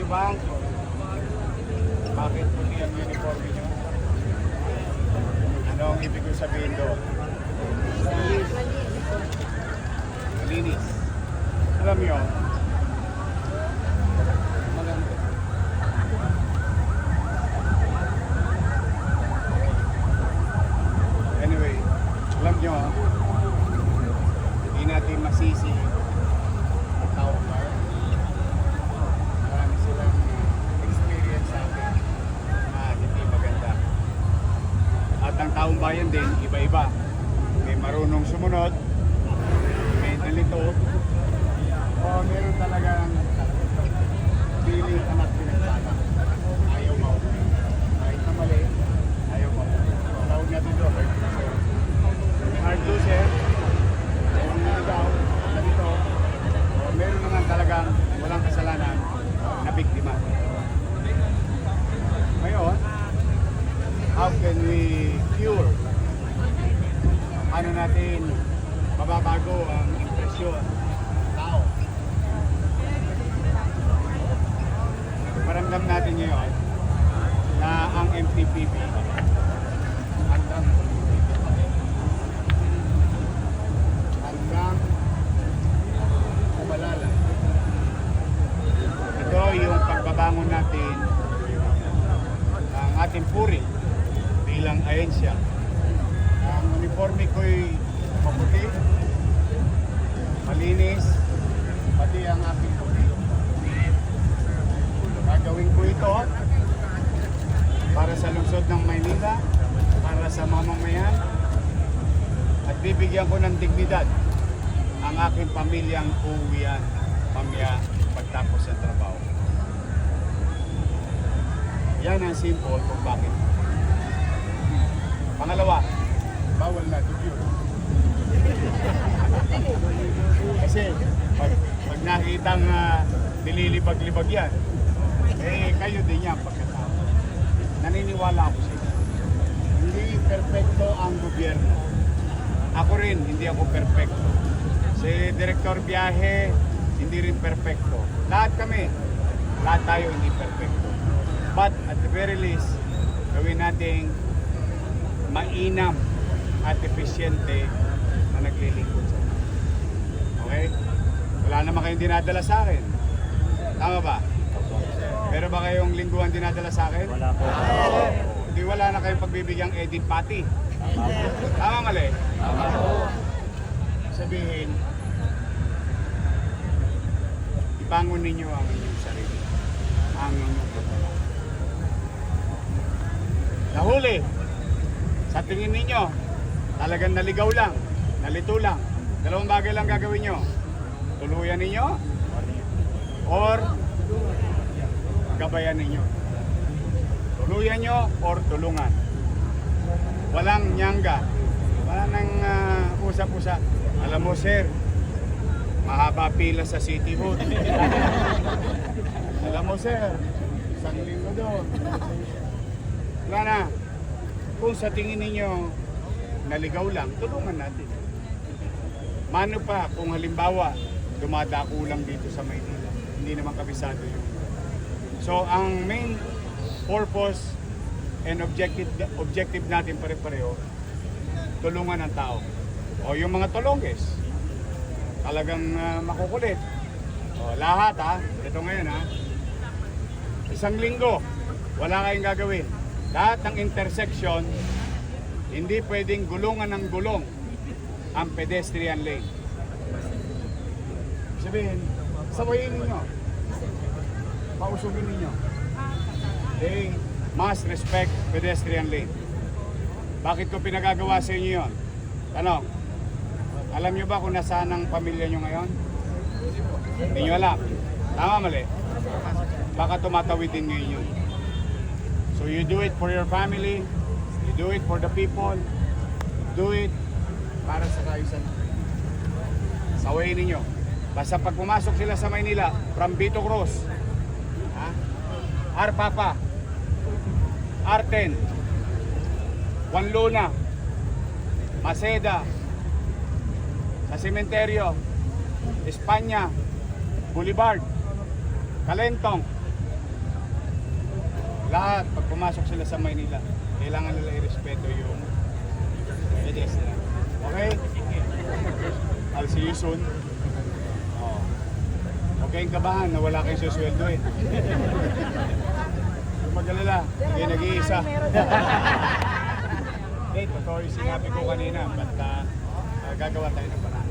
Bang, bakit puti ang uniform niyo? Ano ang ibig ko sabihin doon? Malinis. Alam niyo, maganda. Anyway, alam niyo, hindi natin masisi ang tao ba? Ang taong bayan din, iba-iba. May marunong sumunod, may nalito, o meron talagang feeling anak pinagsala. Ayaw mauna. Kahit na mali, ayaw mauna. Tawag natin doon. May hard loser, yung naligaw, nalito, o meron naman talagang walang kasalanan na biktima. Ngayon, how can we cure? Ano natin mababago ang impresyon ng tao? Maramdam natin ngayon na ang MTPB hanggang umalala. Ito yung pagbabangon natin ng ating puri bilang ahensya. Ang uniforme ko'y maputi, malinis, pati ang aking puti. Gagawin ko ito para sa lungsod ng Maynila, para sa mamamayan, at bibigyan ko ng dignidad ang aking pamilyang uuwian pamilya pagtapos ng trabaho. Yan ang simple kung bakit. Pangalawa, bawal na dugyot. Kasi pag nakitang nililibag-libag yan, eh kayo din yan pagkatao. Naniniwala ako sa inyo. Hindi perfecto ang gobyerno. Ako rin, hindi ako perfecto. Si Director Biyahe, hindi rin perfecto. Lahat kami, lahat tayo hindi perfecto. But at the very least, gawin nating mainam at epesyente na naglilingkod sa akin. Okay? Wala naman kayong dinadala sa akin. Tama ba? Pero ba kayong lingguhan dinadala sa akin? Wala po. Hindi, wala na kayong pagbibigyang edit pati. Tama mali? Tama po. Sabihin, ibangon ninyo ang inyong sarili. Ang inyong pagkala. Nahuli. Sa tingin ninyo, talagang naligaw lang, nalito lang. Dalawang bagay lang gagawin nyo. Tuluyan ninyo or gabayan ninyo. Tuluyan nyo or tulungan. Walang nyangga. Wala nang usap-usap. Alam mo sir, mahaba pila sa City Hall. Alam mo sir, isang linggo doon. Wala na. Kung sa tingin ninyo naligaw lang, tulungan natin. Mano pa kung halimbawa dumadako lang dito sa Maynila, hindi naman kabisado yun. So ang main purpose and objective natin pare-pareho, tulungan ang tao. O yung mga tulongges, talagang makukulit. O lahat ito ngayon isang linggo, wala kayong gagawin. lahat ng intersection, hindi pwedeng gulungan ng gulong ang pedestrian lane. Sabihin, sawayin ninyo. Pausugin ninyo. They must respect pedestrian lane. Bakit ko pinagagawa sa inyo yun? Tanong, alam nyo ba kung nasaan ang pamilya nyo ngayon? Hindi nyo alam. Tama, mali. Baka tumatawid din ngayon yun. So you do it for your family, you do it for the people, do it para sa kaayusan. Sawayin ninyo. Basta pag pumasok sila sa Maynila, from Vito Cruz, R. Papa, R10, Juan Luna, Maceda, sa Sementeryo, Espanya, Boulevard, Calentong, lahat, pag pumasok sila sa Maynila, kailangan nila irespeto yung pedestrian. Okay? I'll see you soon. Oh. Huwag kayong kabahan na wala kayong susweldo eh. Huwag mag-alala, hindi nag-iisa. Okay, totoo yung sinabi ko kanina, but gagawa tayo ng paraan.